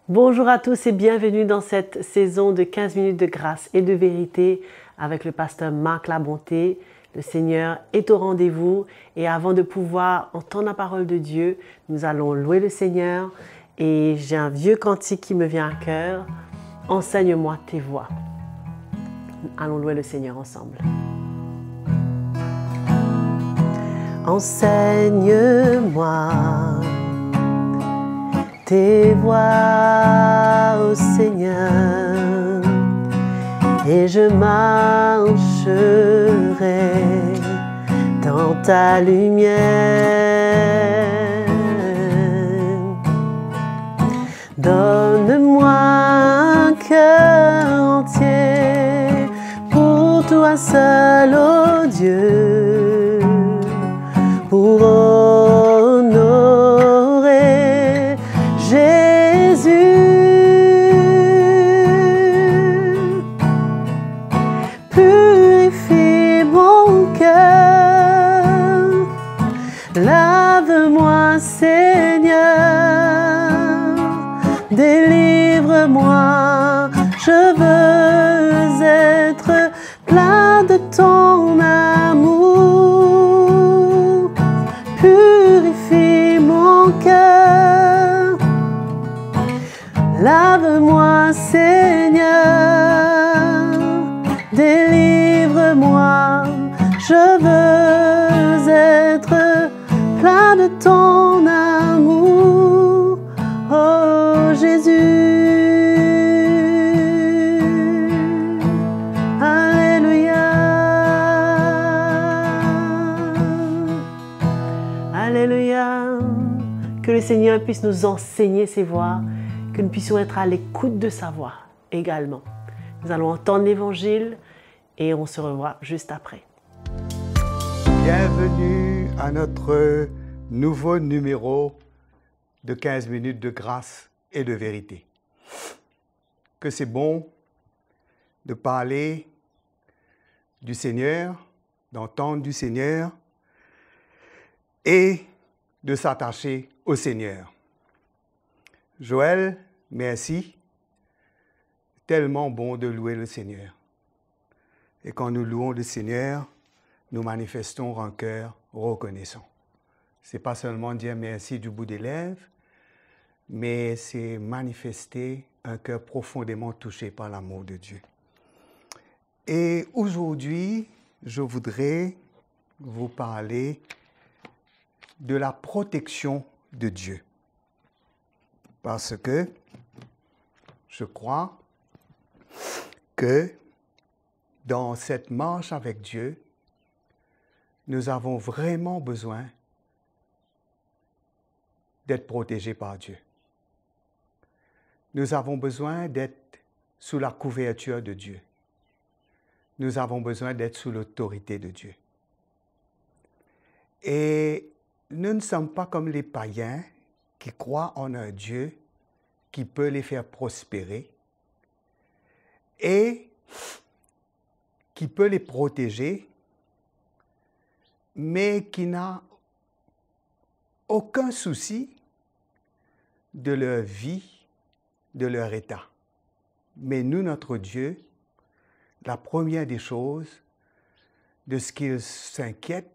Bonjour à tous et bienvenue dans cette saison de 15 minutes de grâce et de vérité avec le pasteur Marc Labonté. Le Seigneur est au rendez-vous et avant de pouvoir entendre la parole de Dieu, nous allons louer le Seigneur et j'ai un vieux cantique qui me vient à cœur. Enseigne-moi tes voies. Allons louer le Seigneur ensemble. Enseigne-moi tes voies, ô Seigneur, et je marcherai dans ta lumière. Donne-moi un cœur entier pour toi seul, ô Dieu, pour honorer Jésus. Purifie mon cœur, lave-moi Seigneur, délivre-moi, je veux être plein de ton amour. Purifie mon cœur, lave-moi Seigneur, délivre-moi, je veux être plein de ton amour, oh Jésus. Alléluia, Alléluia. Que le Seigneur puisse nous enseigner ses voies, que nous puissions être à l'écoute de sa voix également. Nous allons entendre l'Évangile et on se revoit juste après. Bienvenue à notre nouveau numéro de 15 minutes de grâce et de vérité. Que c'est bon de parler du Seigneur, d'entendre du Seigneur et de s'attacher au Seigneur. Joël, merci. Tellement bon de louer le Seigneur. Et quand nous louons le Seigneur, nous manifestons un cœur reconnaissant. Ce n'est pas seulement dire merci du bout des lèvres, mais c'est manifester un cœur profondément touché par l'amour de Dieu. Et aujourd'hui, je voudrais vous parler de la protection de Dieu. Parce que je crois que dans cette marche avec Dieu, nous avons vraiment besoin d'être protégés par Dieu. Nous avons besoin d'être sous la couverture de Dieu. Nous avons besoin d'être sous l'autorité de Dieu. Et nous ne sommes pas comme les païens qui croient en un Dieu qui peut les faire prospérer et qui peut les protéger, mais qui n'a aucun souci de leur vie, de leur état. Mais nous, notre Dieu, la première des choses, de ce qu'il s'inquiète,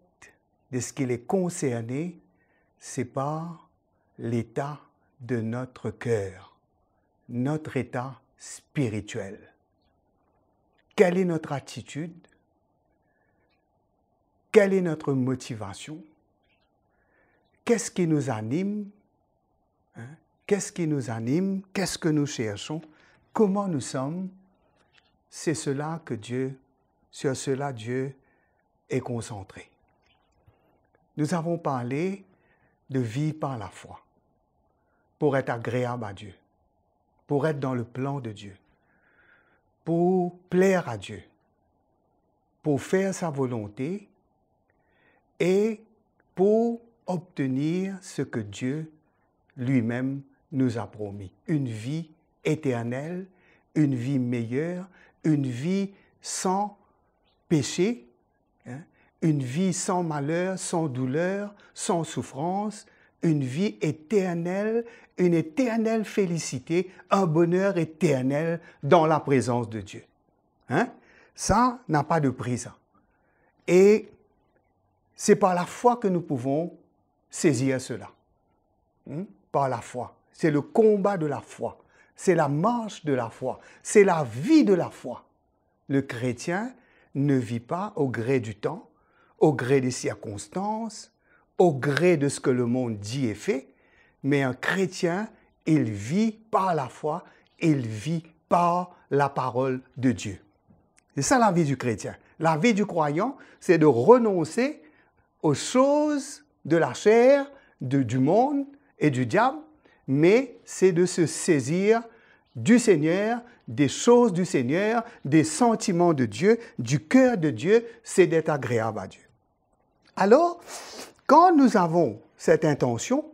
de ce qu'il est concerné, c'est par l'état de notre cœur, notre état spirituel. Quelle est notre attitude? Quelle est notre motivation? Qu'est-ce qui nous anime? Qu'est-ce qui nous anime? Qu'est-ce que nous cherchons? Comment nous sommes? C'est cela que Dieu, sur cela Dieu est concentré. Nous avons parlé de vie par la foi, pour être agréable à Dieu, pour être dans le plan de Dieu, pour plaire à Dieu, pour faire sa volonté et pour obtenir ce que Dieu lui-même nous a promis. Une vie éternelle, une vie meilleure, une vie sans péché, une vie sans malheur, sans douleur, sans souffrance, une vie éternelle, une éternelle félicité, un bonheur éternel dans la présence de Dieu. Hein? Ça n'a pas de prix, ça. Et c'est par la foi que nous pouvons saisir cela. Par la foi. C'est le combat de la foi. C'est la marche de la foi. C'est la vie de la foi. Le chrétien ne vit pas au gré du temps, au gré des circonstances, au gré de ce que le monde dit et fait, mais un chrétien, il vit par la foi, il vit par la parole de Dieu. C'est ça la vie du chrétien. La vie du croyant, c'est de renoncer aux choses de la chair, du monde et du diable, mais c'est de se saisir du Seigneur, des choses du Seigneur, des sentiments de Dieu, du cœur de Dieu, c'est d'être agréable à Dieu. Alors, quand nous avons cette intention,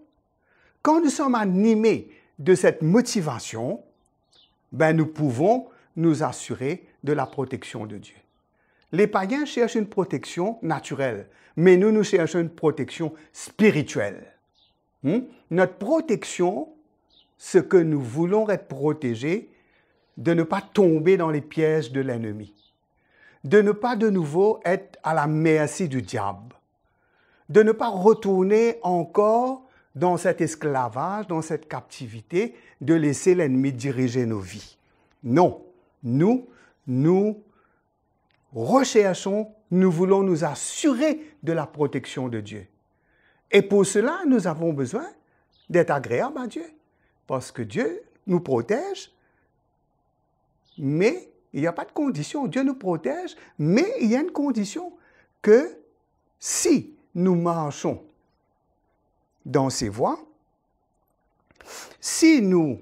quand nous sommes animés de cette motivation, ben nous pouvons nous assurer de la protection de Dieu. Les païens cherchent une protection naturelle, mais nous cherchons une protection spirituelle. Notre protection, ce que nous voulons être protégés, de ne pas tomber dans les pièges de l'ennemi, de ne pas de nouveau être à la merci du diable, de ne pas retourner encore dans cet esclavage, dans cette captivité, de laisser l'ennemi diriger nos vies. Non, nous recherchons, nous voulons nous assurer de la protection de Dieu. Et pour cela, nous avons besoin d'être agréables à Dieu, parce que Dieu nous protège, mais il n'y a pas de condition. Dieu nous protège, mais il y a une condition que si nous marchons dans ses voies, si nous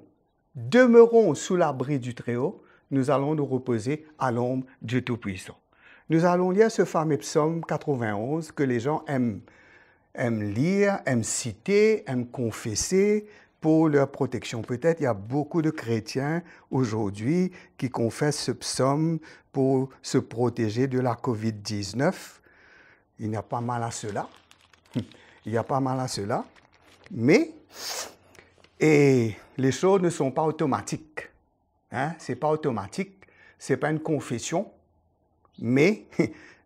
demeurons sous l'abri du Très-Haut, nous allons nous reposer à l'ombre du Tout-Puissant. Nous allons lire ce fameux psaume 91 que les gens aiment lire, aiment citer, aiment confesser pour leur protection. Peut-être il y a beaucoup de chrétiens aujourd'hui qui confessent ce psaume pour se protéger de la COVID-19. Il n'y a pas mal à cela. Il y a pas mal à cela. Mais les choses ne sont pas automatiques. Ce n'est pas automatique. Ce n'est pas une confession. Mais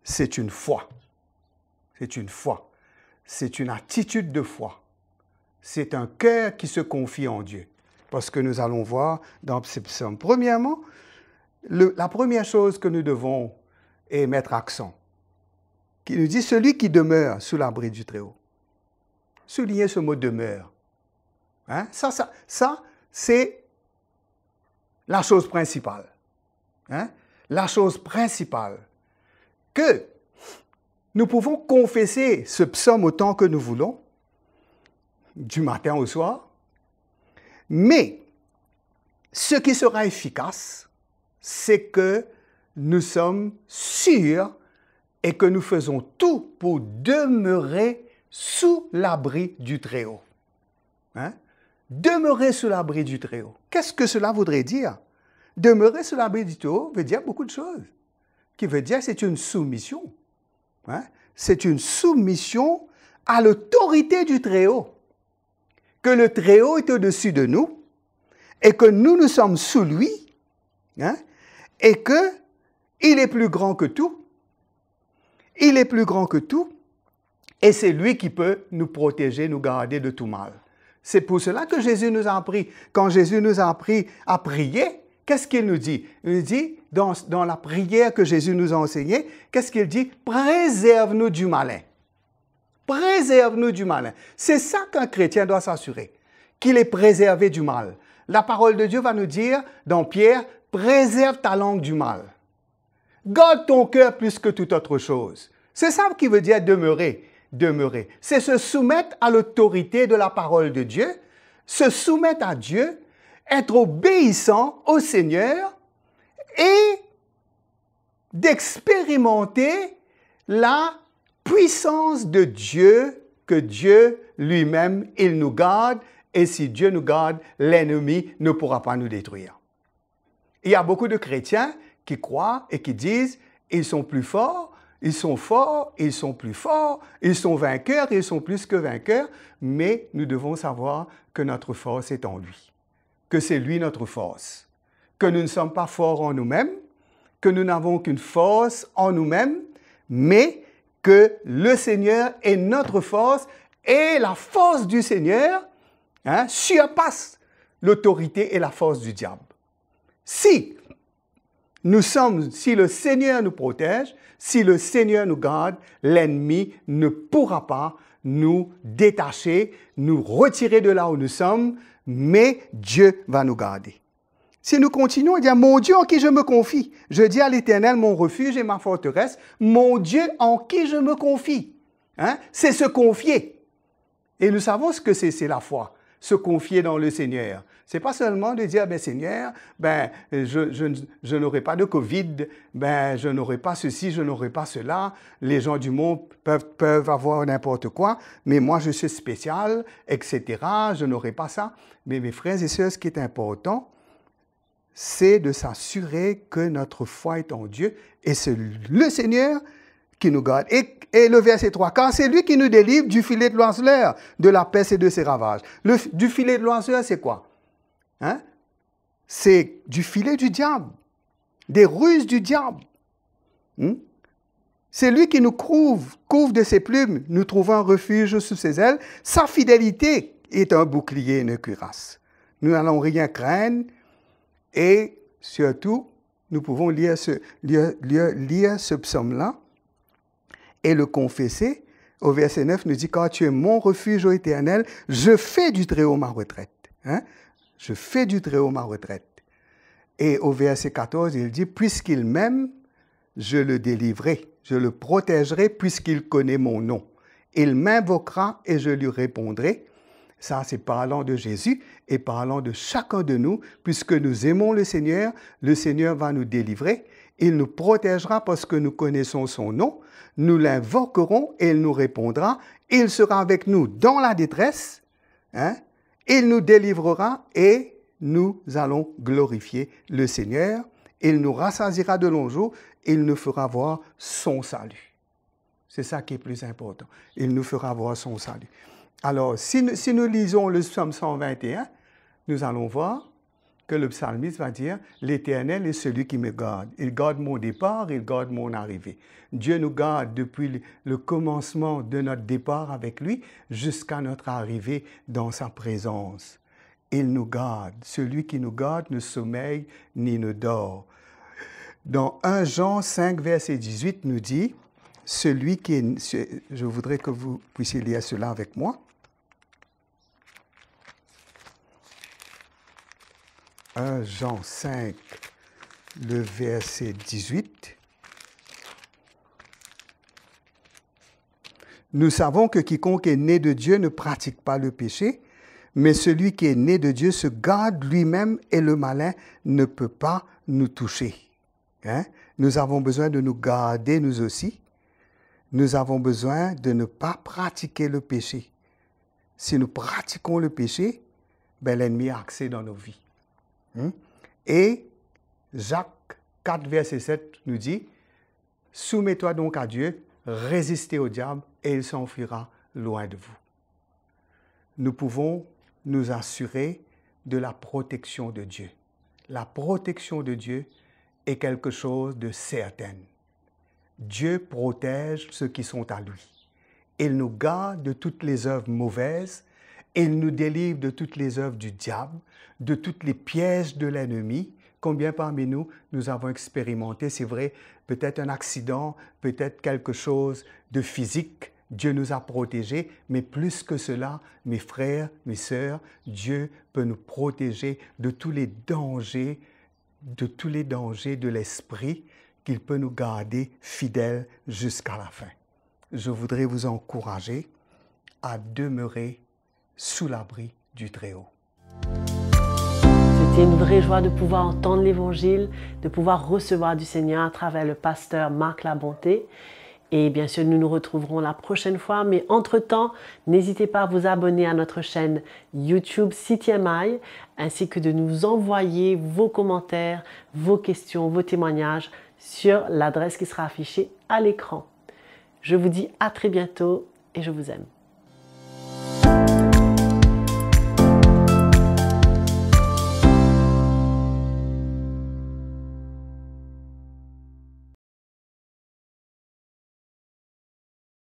c'est une foi. C'est une foi. C'est une attitude de foi. C'est un cœur qui se confie en Dieu. Parce que nous allons voir dans ce psaume. Premièrement, la première chose que nous devons mettre accent, qui nous dit « Celui qui demeure sous l'abri du Très-Haut ». Soulignez ce mot « demeure ». Ça, c'est la chose principale. La chose principale. Que nous pouvons confesser ce psaume autant que nous voulons, du matin au soir, mais ce qui sera efficace, c'est que nous sommes sûrs et que nous faisons tout pour demeurer sous l'abri du Très-Haut. Demeurer sous l'abri du Très-Haut. Qu'est-ce que cela voudrait dire? Demeurer sous l'abri du Très-Haut veut dire beaucoup de choses. Qui veut dire que c'est une soumission. C'est une soumission à l'autorité du Très-Haut. Que le Très-Haut est au-dessus de nous et que nous sommes sous lui et qu'il est plus grand que tout. Il est plus grand que tout et c'est lui qui peut nous protéger, nous garder de tout mal. C'est pour cela que Jésus nous a appris. Quand Jésus nous a appris à prier, qu'est-ce qu'il nous dit? Il nous dit, dans la prière que Jésus nous a enseignée, qu'est-ce qu'il dit? Préserve-nous du malin. Préserve-nous du malin. C'est ça qu'un chrétien doit s'assurer, qu'il est préservé du mal. La parole de Dieu va nous dire, dans Pierre, préserve ta langue du mal. Garde ton cœur plus que toute autre chose. C'est ça qui veut dire demeurer. Demeurer. C'est se soumettre à l'autorité de la parole de Dieu, se soumettre à Dieu, être obéissant au Seigneur et d'expérimenter la puissance de Dieu, que Dieu lui-même, il nous garde, et si Dieu nous garde, l'ennemi ne pourra pas nous détruire. Il y a beaucoup de chrétiens qui croient et qui disent, ils sont plus forts, Ils sont forts, ils sont plus forts, ils sont vainqueurs, ils sont plus que vainqueurs, mais nous devons savoir que notre force est en lui, que c'est lui notre force, que nous ne sommes pas forts en nous-mêmes, que nous n'avons qu'une force en nous-mêmes, mais que le Seigneur est notre force et la force du Seigneur surpasse l'autorité et la force du diable. Si le Seigneur nous protège, si le Seigneur nous garde, l'ennemi ne pourra pas nous détacher, nous retirer de là où nous sommes, mais Dieu va nous garder. Si nous continuons à dire, mon Dieu en qui je me confie, je dis à l'Éternel, mon refuge et ma forteresse, mon Dieu en qui je me confie. C'est se confier. Et nous savons ce que c'est la foi, se confier dans le Seigneur. Ce n'est pas seulement de dire, Seigneur, je n'aurai pas de Covid, je n'aurai pas ceci, je n'aurai pas cela. Les gens du monde peuvent avoir n'importe quoi, mais moi je suis spécial, etc. Je n'aurai pas ça. Mais mes frères et sœurs, ce qui est important, c'est de s'assurer que notre foi est en Dieu et c'est le Seigneur qui nous garde. Et le verset 3, car c'est lui qui nous délivre du filet de l'oiseleur, de la peste et de ses ravages. Du filet de l'oiseleur, c'est quoi? C'est du filet du diable, des ruses du diable. C'est lui qui nous couvre de ses plumes, nous trouvons un refuge sous ses ailes. Sa fidélité est un bouclier et une cuirasse. Nous n'allons rien craindre. Et surtout, nous pouvons lire ce psaume-là et le confesser. Au verset 9, nous dit, « Car tu es mon refuge, ô Éternel, je fais du Très-Haut ma retraite. » Je fais du Très-Haut ma retraite. Et au verset 14, il dit, « Puisqu'il m'aime, je le délivrerai, je le protégerai puisqu'il connaît mon nom. Il m'invoquera et je lui répondrai. » Ça, c'est parlant de Jésus et parlant de chacun de nous. Puisque nous aimons le Seigneur va nous délivrer. Il nous protégera parce que nous connaissons son nom. Nous l'invoquerons et il nous répondra. Il sera avec nous dans la détresse. Il nous délivrera et nous allons glorifier le Seigneur. Il nous rassasiera de longs jours. Il nous fera voir son salut. C'est ça qui est plus important. Il nous fera voir son salut. Alors, si nous lisons le psaume 121, nous allons voir que le psalmiste va dire « L'Éternel est celui qui me garde. Il garde mon départ, il garde mon arrivée. » Dieu nous garde depuis le commencement de notre départ avec lui jusqu'à notre arrivée dans sa présence. Il nous garde. Celui qui nous garde ne sommeille ni ne dort. Dans 1 Jean 5, verset 18, nous dit « Celui qui est... » Je voudrais que vous puissiez lire cela avec moi. 1 Jean 5, le verset 18. Nous savons que quiconque est né de Dieu ne pratique pas le péché, mais celui qui est né de Dieu se garde lui-même et le malin ne peut pas nous toucher. Nous avons besoin de nous garder nous aussi. Nous avons besoin de ne pas pratiquer le péché. Si nous pratiquons le péché, l'ennemi a accès dans nos vies. Et Jacques 4, verset 7 nous dit « Soumets-toi donc à Dieu, résistez au diable et il s'enfuira loin de vous. » Nous pouvons nous assurer de la protection de Dieu. La protection de Dieu est quelque chose de certain. Dieu protège ceux qui sont à lui. Il nous garde de toutes les œuvres mauvaises. Il nous délivre de toutes les œuvres du diable, de toutes les pièges de l'ennemi. Combien parmi nous, nous avons expérimenté, c'est vrai, peut-être un accident, peut-être quelque chose de physique. Dieu nous a protégés, mais plus que cela, mes frères, mes sœurs, Dieu peut nous protéger de tous les dangers de l'esprit, qu'il peut nous garder fidèles jusqu'à la fin. Je voudrais vous encourager à demeurer sous l'abri du Très-Haut. C'était une vraie joie de pouvoir entendre l'Évangile, de pouvoir recevoir du Seigneur à travers le pasteur Marc Labonté. Et bien sûr, nous nous retrouverons la prochaine fois. Mais entre-temps, n'hésitez pas à vous abonner à notre chaîne YouTube CTMI, ainsi que de nous envoyer vos commentaires, vos questions, vos témoignages sur l'adresse qui sera affichée à l'écran. Je vous dis à très bientôt et je vous aime.